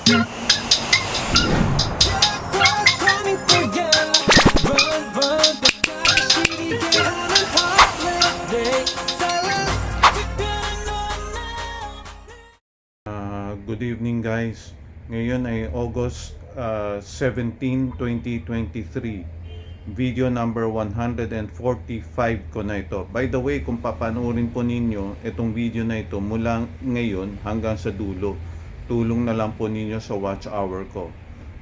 Good evening guys. Ngayon ay August 17, 2023. Video number 145 ko na ito. By the way, kung papanoorin po ninyo itong video na ito mula ngayon hanggang sa dulo, tulong na lang po ninyo sa watch hour ko.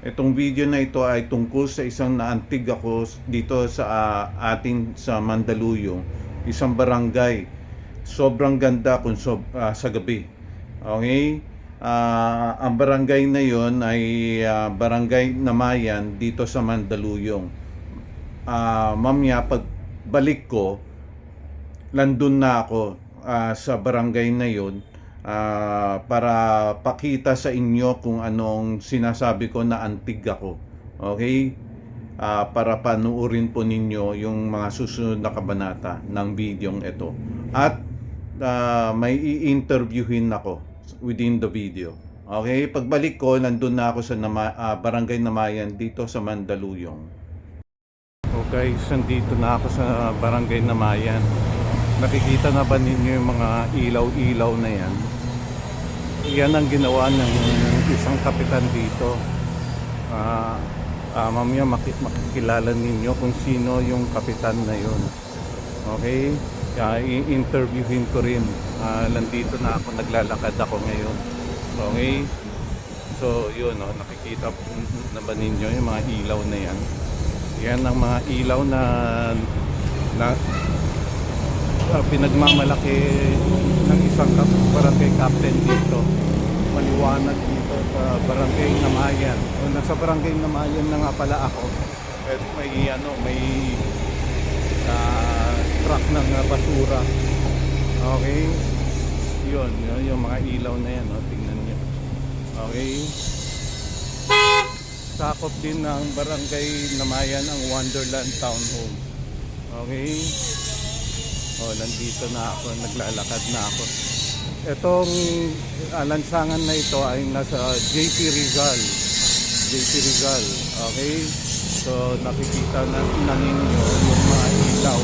Itong video na ito ay tungkol sa isang naantig ako dito sa atin sa Mandaluyong, isang barangay. Sobrang ganda sa gabi. Okay? Ang barangay na yon ay Barangay Namayan dito sa Mandaluyong. Mamaya pagbalik ko, landun na ako sa barangay na yon para pakita sa inyo kung anong sinasabi ko na antig ako. Okay? Para panuorin po ninyo yung mga susunod na kabanata ng videong ito. At may i-interviewin ako within the video. Okay, pagbalik ko, nandun na ako sa Barangay Namayan dito sa Mandaluyong. Okay, nandito na ako sa Barangay Namayan. Nakikita na ba ninyo yung mga ilaw-ilaw na yan? Yan ang ginawa ng isang kapitan dito. Mamaya makikilala ninyo kung sino yung kapitan na yun. Okay, i-interviewin ko rin. Nandito na ako, naglalakad ako ngayon. Okay, so yun, nakikita na ba ninyo yung mga ilaw na yan? Yan ang mga ilaw na pinagmamalaki ng isang barangay captain dito. Maliwanag dito sa Barangay Namayan. O, nasa Barangay Namayan na nga pala ako. Pero may truck ng basura. Okay, yun yung mga ilaw na yan, tingnan nyo. Okay, sakop din ng Barangay Namayan ang Wonderland Town Home. Okay, nandito na ako, naglalakad na ako. Itong lansangan na ito ay nasa JP Rizal. Okay, so nakikita na ninyo yung mga ilaw.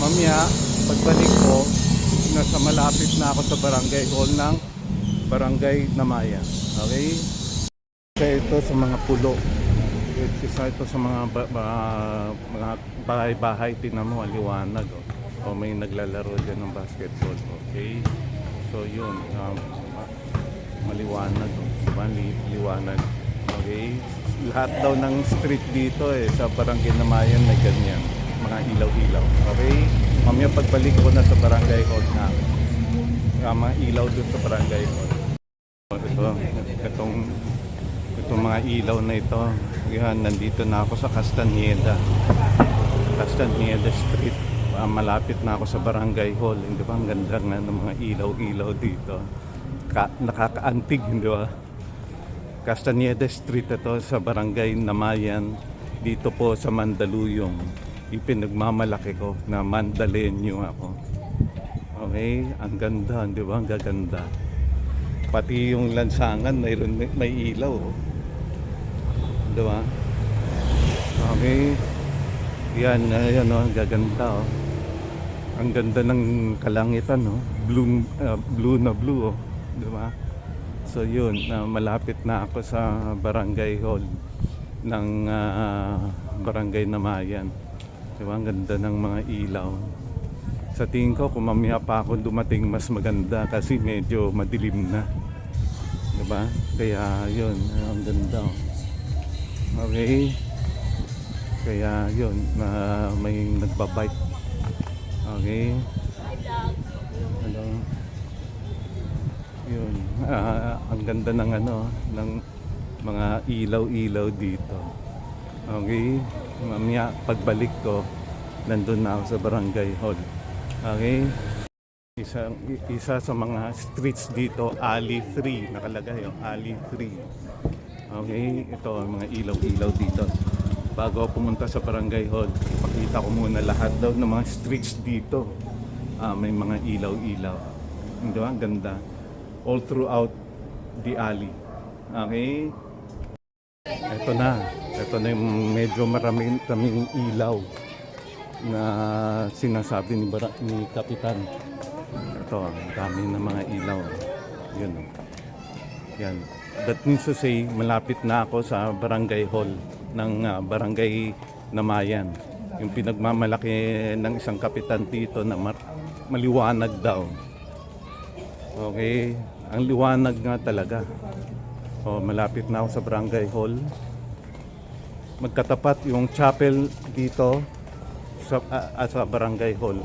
Mamaya pagbalik ko, nasa malapit na ako sa barangay hall ng Barangay Namayan. Okay? Isa ito sa mga pulo. Isa ito sa mga bahay-bahay. Tingnan mo, liwanag. O may naglalaro dyan ng basketball. Okay? So yun, maliwanag. Diba? Liwanag. Okay? Lahat daw ng street dito sa Barangay Namayan na ganyan. Mga ilaw-ilaw. Okay? Mamaya pagbalik ko na sa barangay hall na mga ilaw dun sa barangay hall. Itong mga ilaw na ito, yan, nandito na ako sa Castaneda Street. Malapit na ako sa barangay hall. Hindi ba? Ang ganda nga ng mga ilaw-ilaw dito. Nakakaantig, hindi ba? Castaneda Street ito sa Barangay Namayan dito po sa Mandaluyong. Ipinagmamalaki ko na Mandalenyo ako. Okay, ang ganda, di ba? Ang gaganda. Pati yung lansangan may ilaw, di ba? Okay, yan ang gaganda. Ang ganda ng kalangitan, blue na blue, di ba? So yun, malapit na ako sa barangay hall ng Barangay Namayan. Diba? Ang ganda ng mga ilaw. Sa tingin ko, kung mamaya pa ako dumating, mas maganda kasi medyo madilim na. Diba? Kaya yun, ang ganda. Okay? Kaya yun, may nagbabike. Okay? Hello? Yun. Ang ganda ng ng mga ilaw-ilaw dito. Okay? Mamaya pagbalik ko, nandun na ako sa barangay hall. Okay? Isa sa mga streets dito, Alley 3. Nakalagay yung Alley 3. Okay? Ito ang mga ilaw-ilaw dito. Bago ako pumunta sa barangay hall, ipakita ko muna lahat daw ng mga streets dito. May mga ilaw-ilaw. Hindi ba? Ang ganda. All throughout the alley. Okay? Ito na. Ito na yung medyo maraming ilaw na sinasabi ni Kapitan. Ito, ang dami ng mga ilaw. Yun. Yan. That means to say, malapit na ako sa barangay hall ng barangay Namayan. Yung pinagmamalaki ng isang kapitan dito na maliwanag daw. Okay, ang liwanag nga talaga. So, malapit na ako sa barangay hall. Magkatapat yung chapel dito sa barangay hall.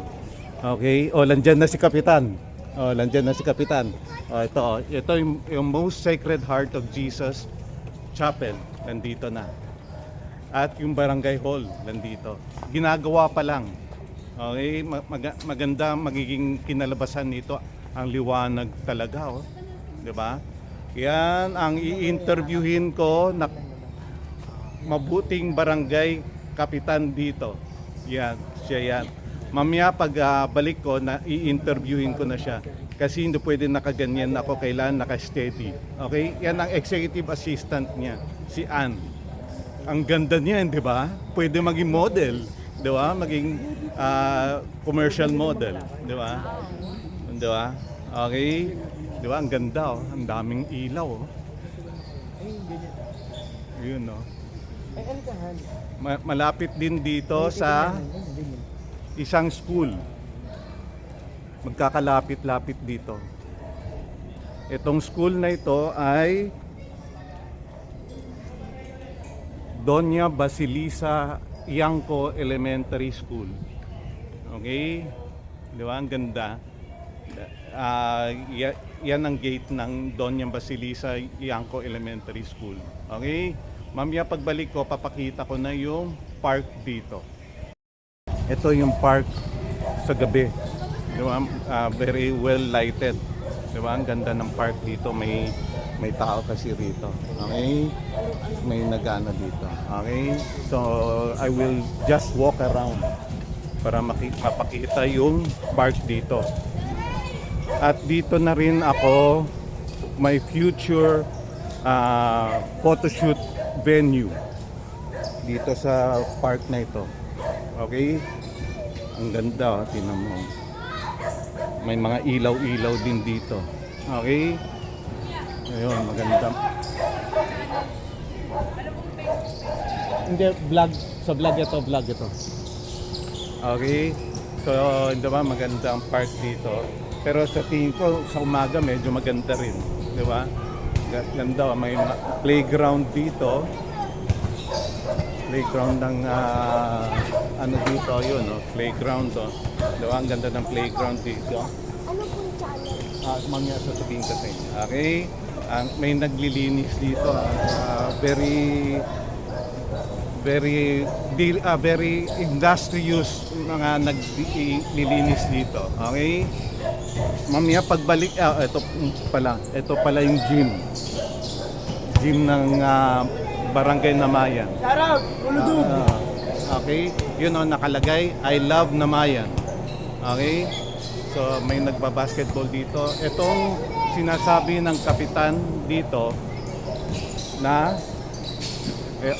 Okay, nandyan na si Kapitan. Nandyan na si Kapitan. Ito yung Most Sacred Heart of Jesus Chapel, nandito na. At yung barangay hall, nandito. Ginagawa pa lang. Okay, maganda magiging kinalabasan nito. Ang liwanag talaga, oh. 'Di ba? Yan ang i-interviewin ko na mabuting barangay kapitan dito. Yan, siya yan. Mamaya pag balik ko, na i-interviewin ko na siya. Kasi hindi pwede nakaganyan ako, kailangan naka-steady. Okay? Yan ang executive assistant niya, si Ann. Ang ganda niya, di ba? Pwede maging model, di ba? Maging commercial model, di ba? Di ba? Okay? Di ba? Ang ganda, oh. Ang daming ilaw, oh. Yun, oh. Malapit din dito sa isang school. Magkakalapit-lapit dito. Itong school na ito ay Doña Basilisa Iangco Elementary School. Okay? Di ba? Ang ganda. Yan ang gate ng Doña Basilisa Iangco Elementary School. Okay? Mamaya pagbalik ko, papakita ko na yung park dito. Ito yung park sa gabi. Di ba? Very well lighted. Di ba? Ang ganda ng park dito. May tao kasi rito. Okay? May nagana dito. Okay? So, I will just walk around para mapakita yung park dito. At dito na rin ako may future photoshoot venue dito sa park na ito. Okay? Ang ganda, tingnan mo. May mga ilaw-ilaw din dito. Okay? Ayun, maganda. Hindi, vlog. Sa vlog ito. Okay? So, hindi ba, maganda ang park dito. Pero sa tingin ko, sa umaga medyo maganda rin. Di ba? Ganda, may playground dito. Playground ng ano dito, yun, no? Playground, oh. Di ba? Ang ganda ng playground dito. Ano pong channel? Mamaya sasabihin ko sa inyo. Okay? May naglilinis dito. Very industrious mga naglilinis dito. Okay? Mamaya pagbalik, ito pala yung gym. Gym ng Barangay Namayan. Sarap! Uludug! Okay? Yun o, nakalagay, I love Namayan. Okay? So, may nagbabasketball dito. Itong sinasabi ng kapitan dito na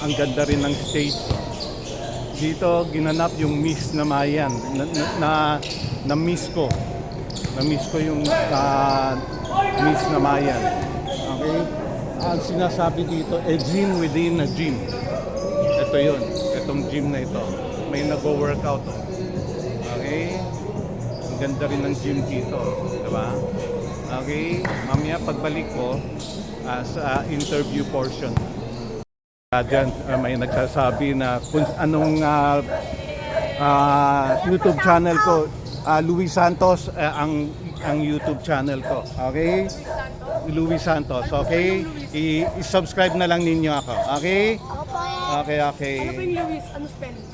ang ganda rin ng stage. Dito ginanap yung Miss Namayan na miss ko. Na-miss ko yung Miss Namayan. Okay? Ang sinasabi dito, a gym within a gym. Ito yun. Itong gym na ito. May nag-workout. Okay? Ang ganda rin ng gym dito. Diba? Okay? Mamaya pagbalik ko sa interview portion. Diyan may nagsasabi na kung anong YouTube channel ko. Luis Santos ang YouTube channel ko. Okay? Luis Santos. Okay? I-subscribe na lang ninyo ako. Okay? Ako po. Okay. Ano po yung Luis? Ano spelling?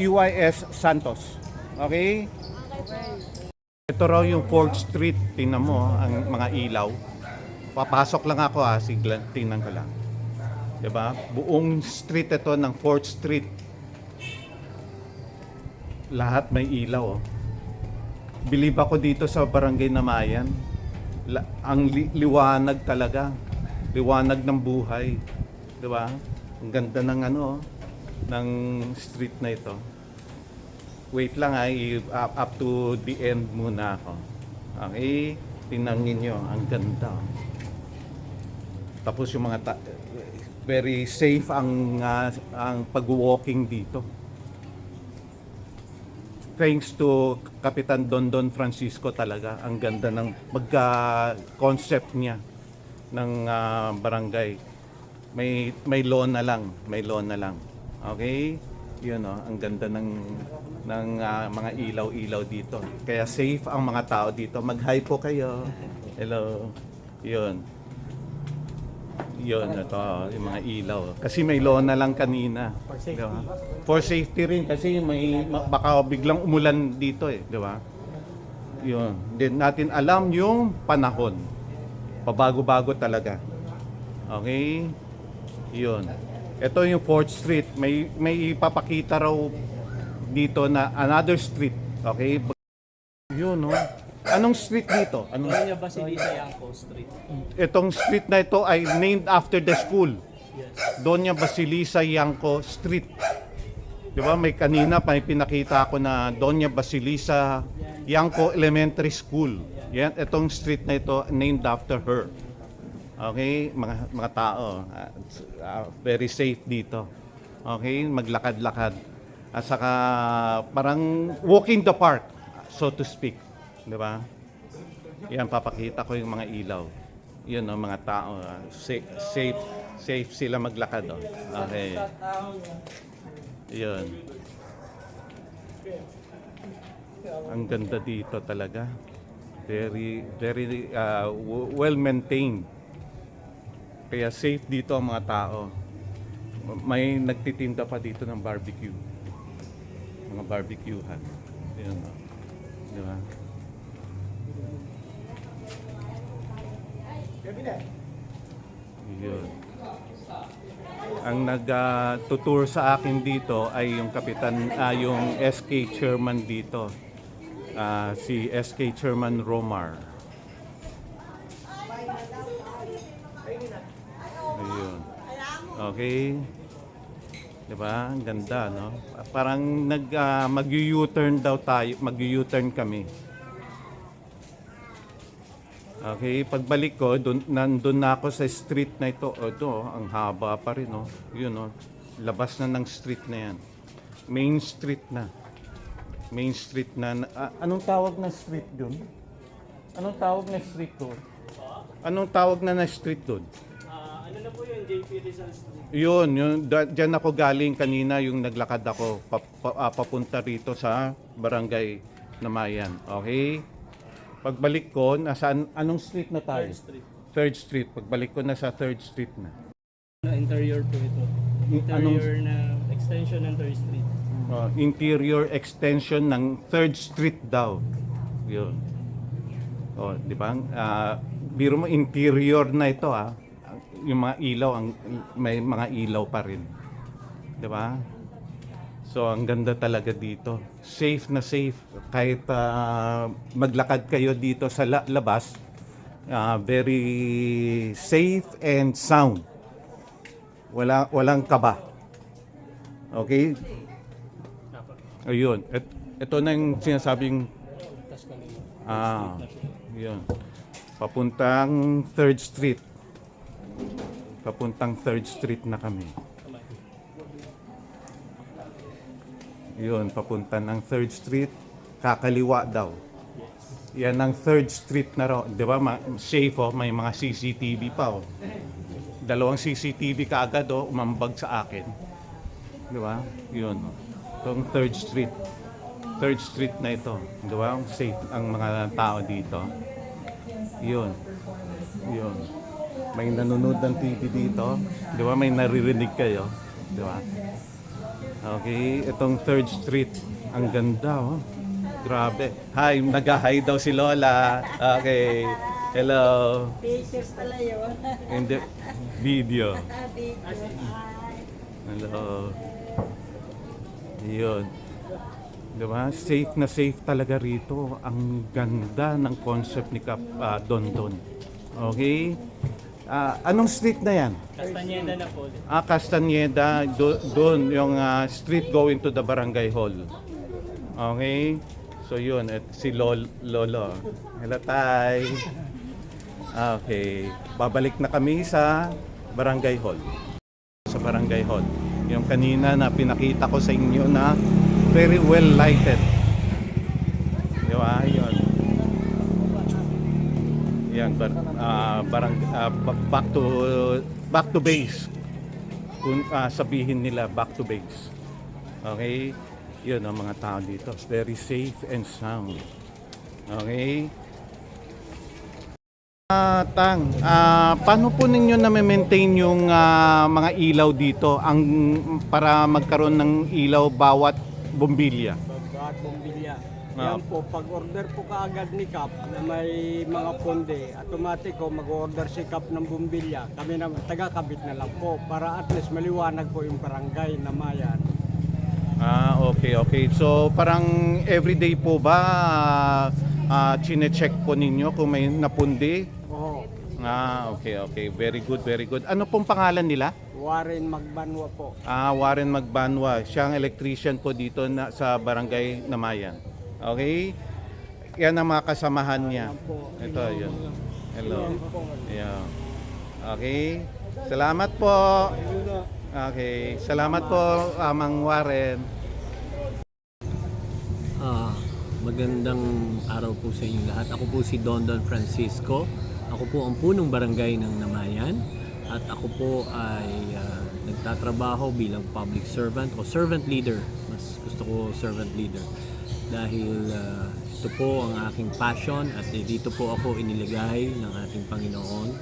Lois Santos. Okay? Ito raw yung 4th Street. Tingnan mo ang mga ilaw. Papasok lang ako tingnan ko lang. Diba? Buong street ito ng 4th Street. Lahat may ilaw. Believe ako dito sa Barangay Namayan. Ang liwanag talaga. liwanag ng buhay. Di ba? Ang ganda ng ng street na ito. Wait lang up to the end muna ako. Okay, tingnan niyo, ang ganda. Tapos yung mga very safe ang pag-walking dito. Thanks to Kapitan Dondon Francisco talaga. Ang ganda ng concept niya ng barangay. May lawn na lang, Okay? Yun ang ganda ng mga ilaw-ilaw dito. Kaya safe ang mga tao dito. Mag-hi po kayo. Hello. Yun, ito, yung mga ilaw. Kasi may lawn na lang kanina. Diba? For safety rin kasi baka biglang umulan dito di ba? Yun. Din natin alam yung panahon. Pabago-bago talaga. Okay? Yun. Ito yung 4th Street. May ipapakita raw dito na another street. Okay? Yun, no? Anong street dito? Doña Basilisa Yanco Street. Itong street na ito ay named after the school. Yes. Doña Basilisa Yanco Street. Di ba? May pinakita ako na Doña Basilisa Yanco Elementary School. Yan, itong street na ito named after her. Okay, mga tao, very safe dito. Okay, maglakad-lakad. At saka parang walking the park, so to speak. Di ba? Yan, papakita ko yung mga ilaw. Yun, mga tao. Safe sila maglakad. Okay. Yun. Ang ganda dito talaga. Very well maintained. Kaya safe dito ang mga tao. May nagtitinda pa dito ng barbecue. Mga barbecuehan. Yun. Di ba? Yun. Ang nag-tutour sa akin dito ay yung yung SK chairman dito. Si SK Chairman Romar. Ayun. Okay. Diba? Ang ganda, no? Parang mag-U-turn daw tayo. Mag-U-turn kami. Okay, pagbalik ko, nandun na ako sa street na ito. Ang haba pa rin, no? Yun, no? Labas na ng street na yan. Main street na. Main street na. Anong tawag na street doon? Anong tawag na street doon? Anong tawag na street doon? Ano na po yun? JP Rizal Street. Yun, dyan ako galing kanina, yung naglakad ako papunta rito sa barangay Namayan. Okay? Pagbalik ko, anong street na tayo? 3rd Street. 3rd Street. Pagbalik ko, nasa 3rd Street na. Interior po ito. Interior na extension ng 3rd Street. Interior extension ng 3rd Street daw. Yun. Di ba? Biro mo, interior na ito Yung mga ilaw, may mga ilaw pa rin. Di ba? So, ang ganda talaga dito. Safe na safe. Kahit maglakad kayo dito sa labas, very safe and sound. Walang kaba. Okay? Ayun. Ito na yung sinasabing yun. Papuntang 3rd Street. Papuntang 3rd Street na kami. Yun, papunta ng 3rd Street, kakaliwa daw. Yan ang 3rd Street na raw. Di ba, safe may mga CCTV pa Dalawang CCTV kaagad umambag sa akin. Di ba? Yun. Itong 3rd Street. 3rd Street na ito. Di ba? Safe ang mga tao dito. Yun. Yun. May nanonood ng TV dito. Di ba? May naririnig kayo. Di ba? Okay, itong 3rd Street. Ang ganda, Grabe. Hi, nag-hi daw si Lola. Okay. Hello. Pictures pala yun. Hindi. Video. Video. Hello. Yun. Diba? Safe na safe talaga rito. Ang ganda ng concept ni Don Don. Okay? Anong street na yan? Castañeda na po. Castañeda, doon yung street going to the barangay hall. Okay? So yun, at si Lolo. Hello, Tay. Okay. Babalik na kami sa barangay hall. Sa barangay hall. Yung kanina na pinakita ko sa inyo na very well lighted. Di ba? Yun. Yan, back to base. Kung sabihin nila back to base. Okay? Yun ang mga tao dito. Very safe and sound. Okay? Paano po ninyo na-maintain yung mga ilaw dito para magkaroon ng ilaw bawat bombilya? Bawat bombilya. Ah. Yan po, pag order po kaagad ni Kap na may mga ponde, automatic ko mag-order si Kap ng bombilya. Kami naman, taga-kabit na lang po para at least maliwanag po yung barangay na mayan. Okay. So parang everyday po ba chine-check po ninyo kung may napundi? Oo, Okay. Very good. Ano pong pangalan nila? Warren Magbanwa po. Warren Magbanwa. Siya ang electrician po dito sa barangay Namayan. Okay? Yan ang mga kasamahan niya. Yan po. Ito, yun. Hello. Yan po. Yeah. Okay. Salamat po. Okay. Salamat po, Mang Warren. Magandang araw po sa inyong lahat. Ako po si Don Francisco. Ako po ang punong barangay ng Namayan. At ako po ay nagtatrabaho bilang public servant o servant leader. Mas gusto ko servant leader. Dahil ito po ang aking passion at dito po ako iniligay ng ating Panginoon.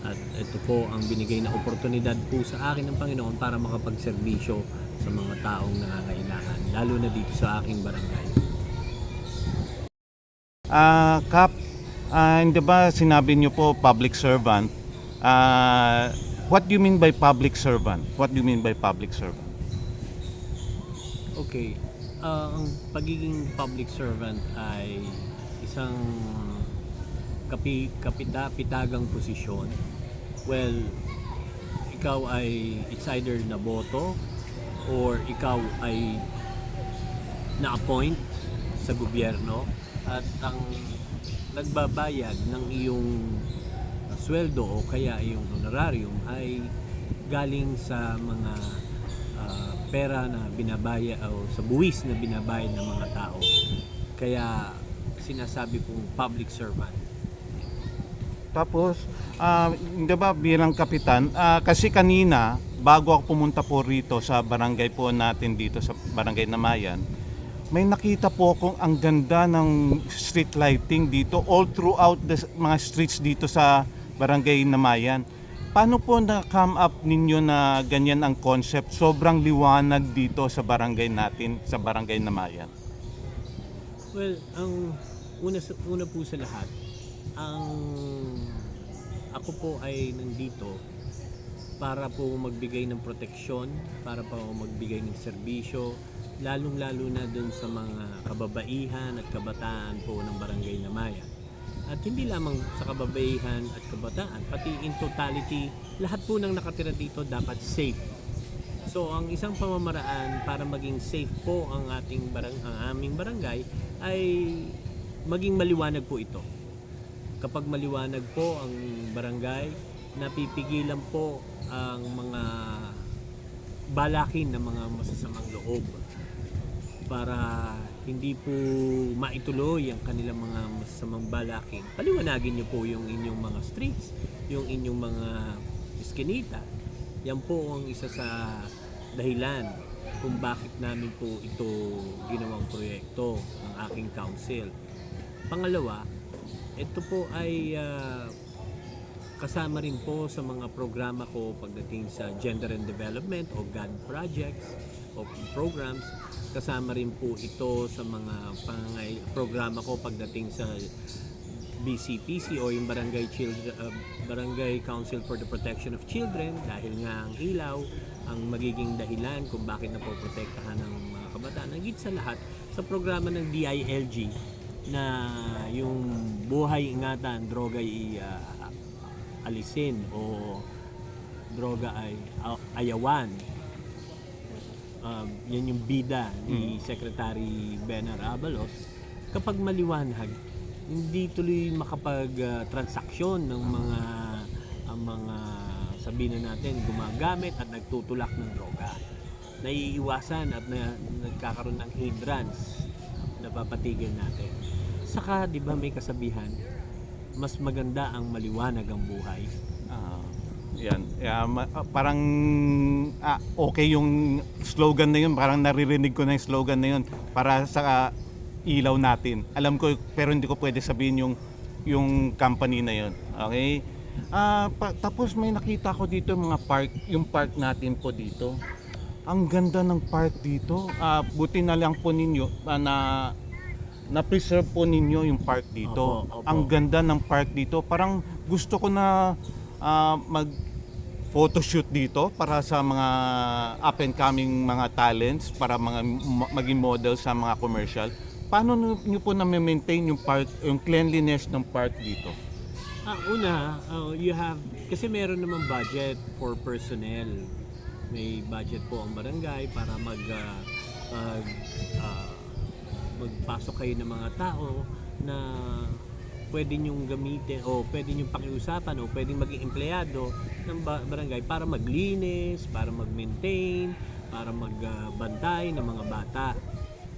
At ito po ang binigay na oportunidad po sa akin ng Panginoon para makapagserbisyo sa mga taong nangangailangan, lalo na dito sa aking barangay. Kap, hindi ba sinabi niyo po public servant? What do you mean by public servant? Okay. Ang pagiging public servant ay isang kapita-pitagang posisyon. Well, ikaw ay it's either naboto or ikaw ay na-appoint sa gobyerno at ang nagbabayad ng iyong sweldo o kaya iyong honorarium ay galing sa mga pera na binabayad o sa buwis na binabayad ng mga tao. Kaya sinasabi pong public servant. Tapos, hindi ba bilang kapitan, kasi kanina, bago ako pumunta po rito sa barangay po natin dito sa barangay Namayan, may nakita po akong ang ganda ng street lighting dito all throughout the mga streets dito sa barangay Namayan. Paano po na-come up ninyo na ganyan ang concept? Sobrang liwanag dito sa barangay natin, sa barangay Namayan. Well, ang una po sa lahat, ako po ay nandito para po magbigay ng proteksyon, para po magbigay ng serbisyo, lalong-lalo na dun sa mga kababaihan at kabataan po ng barangay Namayan. At hindi lamang sa kababaihan at kabataan, pati in totality, lahat po ng nakatira dito dapat safe. So ang isang pamamaraan para maging safe po ang aming barangay ay maging maliwanag po ito. Kapag maliwanag po ang barangay, napipigilan po ang mga balakin ng mga masasamang loob para hindi po maituloy ang kanilang mga masasamang balakin. Paliwanagin niyo po yung inyong mga streets, yung inyong mga eskinita. Yan po ang isa sa dahilan kung bakit namin po ito ginawang proyekto ng aking council. Pangalawa, ito po ay kasama rin po sa mga programa ko pagdating sa Gender and Development o GAD projects o programs. Kasama rin po ito sa mga programa ko pagdating sa BCPC o yung Barangay Council for the Protection of Children, dahil nga ang ilaw ang magiging dahilan kung bakit napoprotektahan ng mga kabataan. Higit sa lahat, sa programa ng DILG na yung buhay ingatan, droga'y alisin o droga ay ayawan. Yan yung bida ni Secretary Benar Abalos. Kapag maliwanag, hindi tuloy makapag-transaksyon ng mga sabihin na natin gumagamit at nagtutulak ng droga. Naiiwasan at nagkakaroon ng hindrance na papatigil natin. Saka, di ba may kasabihan, mas maganda ang maliwanag ang buhay. Yan. Parang okay yung slogan na yun. Parang naririnig ko na yung slogan na yun para sa ilaw natin. Alam ko, pero hindi ko pwede sabihin yung company na yun. Okay? Tapos may nakita ko dito mga park, yung park natin po dito. Ang ganda ng park dito. Buti na lang po ninyo na preserve po ninyo yung park dito. Opo. Ang ganda ng park dito. Parang gusto ko na mag photoshoot dito para sa mga up and coming mga talents, para maging model sa mga commercial. Paano niyo po na-maintain yung park, yung cleanliness ng park dito? You have, kasi meron namang budget for personnel. May budget po ang barangay para magpasok kayo ng mga tao na pwede nyong gamitin o pwede nyong pakiusapan o pwede maging empleyado ng barangay para maglinis, para mag-maintain, para magbantay ng mga bata.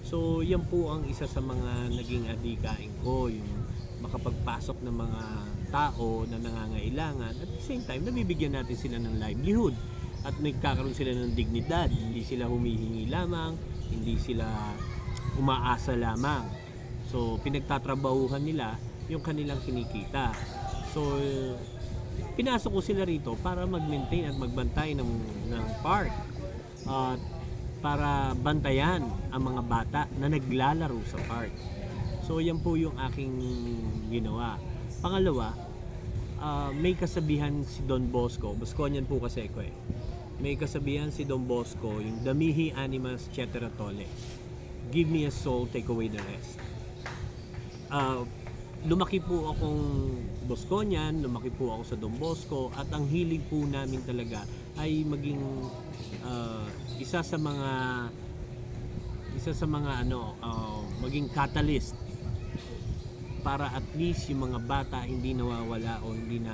So yan po ang isa sa mga naging adhikain ko, yung makapagpasok ng mga tao na nangangailangan at the same time nabibigyan natin sila ng livelihood at nagkakaroon sila ng dignidad, hindi sila humihingi lamang, hindi sila umaasa lamang. So pinagtatrabahuhan nila yung kanilang kinikita. So pinasok ko sila rito para mag-maintain at magbantay ng park at para bantayan ang mga bata na naglalaro sa park. So yan po yung aking ginawa. Pangalawa, may kasabihan si Don Bosco, Bosconian po kasi ako eh. May kasabihan si Don Bosco, yung damihi animas cetera tole. Give me a soul, take away the rest. Lumaki po akong Bosconian, lumaki po ako sa Don Bosco at ang hilig po namin talaga ay maging isa sa mga maging catalyst para at least yung mga bata hindi nawawala o hindi na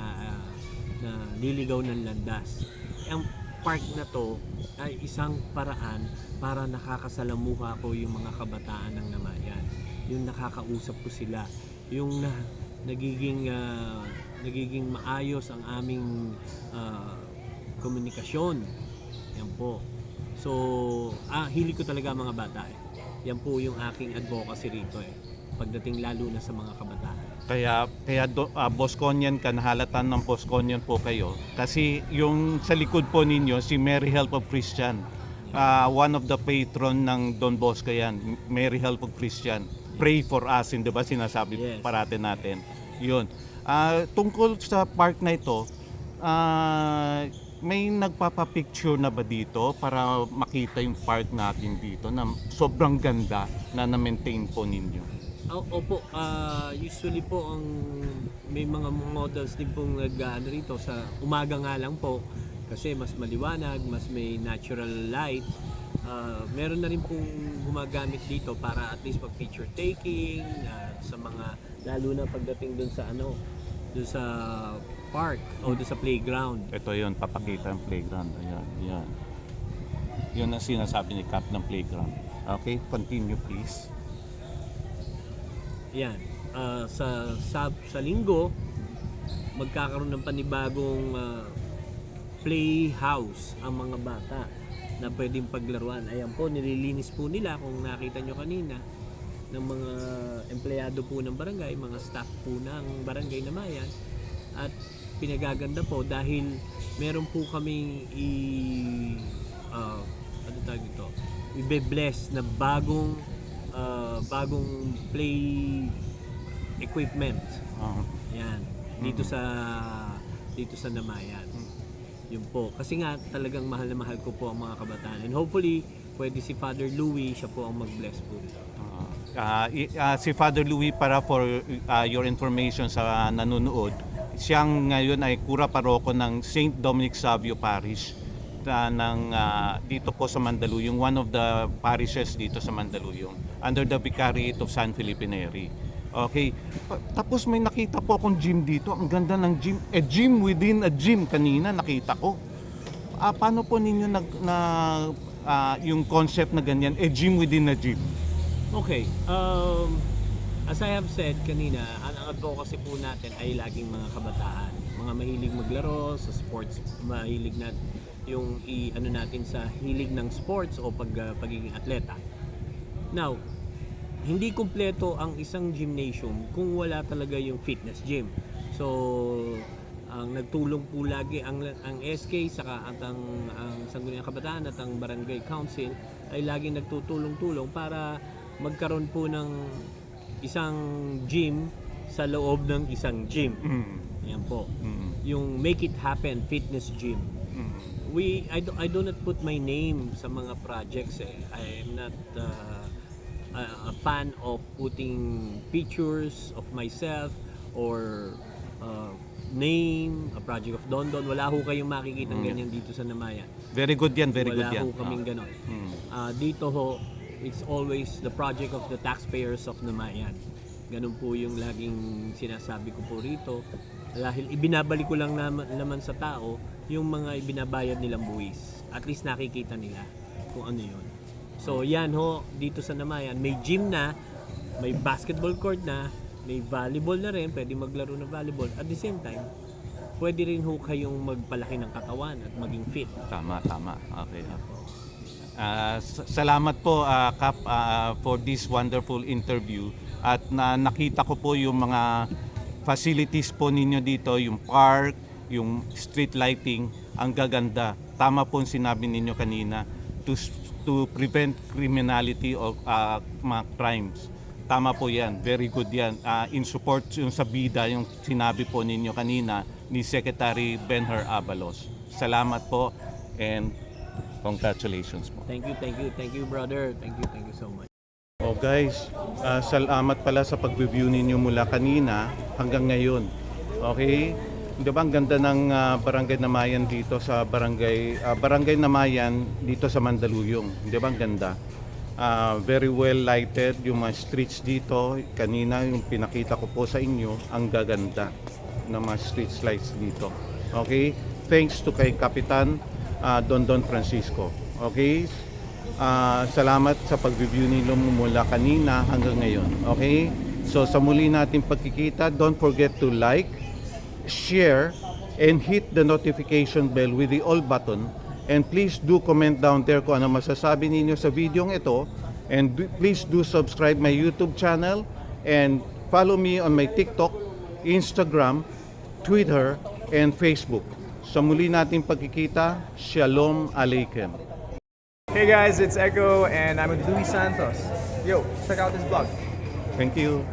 nililigaw ng landas. Ang park na to ay isang paraan para nakakasalamuha ko yung mga kabataan ng Namayan. Yung nakakausap ko sila, yung nagiging maayos ang aming komunikasyon. Yan po. So, hilig ko talaga mga bata eh. Yan po yung aking advocacy rito eh. Pagdating lalo na sa mga kabataan. Kaya Bosconian ka, nahalatan ng Bosconian po kayo. Kasi yung sa likod po ninyo, si Mary Help of Christian. One of the patron ng Don Bosco yan, Mary Help of Christian. Pray for us, hindi ba sinasabi Yes. parate natin. Yun. Tungkol sa park na ito, may nagpapapicture na ba dito para makita yung park natin dito na sobrang ganda na na-maintain po ninyo? Opo, usually po may mga models din pong nag-ano rito sa umaga nga lang po kasi mas maliwanag, mas may natural light. Meron na rin pong gumagamit dito para at least pag picture taking sa mga lalo na pagdating dun sa dun sa park o dun sa playground. Ito yun, papakita ang playground. Ayan, yan. Yun ang sinasabi ni Cap ng playground. Okay, continue please. Yan. Sa linggo, magkakaroon ng panibagong playhouse ang mga bata na pwedeng paglaruan. Ayan po, nililinis po nila kung nakita nyo kanina ng mga empleyado po ng barangay, mga staff po ng barangay Namayan at pinagaganda po dahil meron po kaming i-bless na bagong play equipment. Yan. Dito sa Namayan. Yun po. Kasi nga talagang mahal na mahal ko po ang mga kabataan. And hopefully, pwede si Father Louie, siya po ang mag-bless po dito. Si Father Louie, para for your information sa nanonood, siyang ngayon ay kura paroko ng St. Dominic Savio Parish dito po sa Mandaluyong, one of the parishes dito sa Mandaluyong, under the Vicariate of San Felipe Neri. Okay, tapos may nakita po akong gym dito, ang ganda ng gym, a gym within a gym kanina nakita ko. Paano po ninyo yung concept na ganyan, a gym within a gym? Okay, as I have said kanina, ang advocacy po natin ay laging mga kabataan, mga mahilig maglaro sa sports, mahilig na yung ano natin sa hilig ng sports o pagiging atleta. Now, hindi kumpleto ang isang gymnasium kung wala talaga yung fitness gym. So, ang nagtulong po lagi ang SK saka ang Sangguniang Kabataan at ang Barangay Council ay laging nagtutulong-tulong para magkaroon po ng isang gym sa loob ng isang gym. Ayan po. Yung Make It Happen Fitness Gym. I do not put my name sa mga projects eh. I am not a fan of putting pictures of myself or name, a project of Don Don. Wala ho kayong makikita ganyan dito sa Namayan. Very good yan, very good Wala yan. ho kaming ganon. Dito ho, it's always the project of the taxpayers of Namayan. Ganun po yung laging sinasabi ko po rito. Dahil ibinabalik ko lang naman sa tao yung mga ibinabayad nilang buwis. At least nakikita nila kung ano yun. So yan ho, dito sa Namayan, may gym na, may basketball court na, may volleyball na rin, pwede maglaro ng volleyball. At the same time, pwede rin ho kayong magpalaki ng katawan at maging fit. Tama. Okay. Salamat po, Kap, for this wonderful interview. At nakita ko po yung mga facilities po ninyo dito, yung park, yung street lighting, ang gaganda. Tama po yung sinabi ninyo kanina, to prevent criminality or mga crimes. Tama po yan, very good yan. In support yung sa bida, yung sinabi po ninyo kanina ni Secretary Benher Abalos. Salamat po and congratulations po. Thank you brother. Thank you so much. Oh guys, salamat pala sa pag-review ninyo mula kanina hanggang ngayon. Okay? Di ba ang ganda ng Barangay Namayan dito sa Barangay Namayan dito sa Mandaluyong. Di ba ang ganda? Very well lighted yung mga streets dito. Kanina yung pinakita ko po sa inyo, ang gaganda ng mga street lights dito. Okay? Thanks to kay Kapitan Don Francisco. Okay? Salamat sa pag-review ninyo mula kanina hanggang ngayon. Okay? So sa muli nating pagkikita, don't forget to like, share, and hit the notification bell with the all button. And please do comment down there kung ano masasabi ninyo sa video ito. And please do subscribe my YouTube channel and follow me on my TikTok, Instagram, Twitter, and Facebook. Sa muli nating pagkikita, Shalom Aleichem. Hey guys, it's Echo and I'm with Luis Santos. Yo, check out this vlog. Thank you.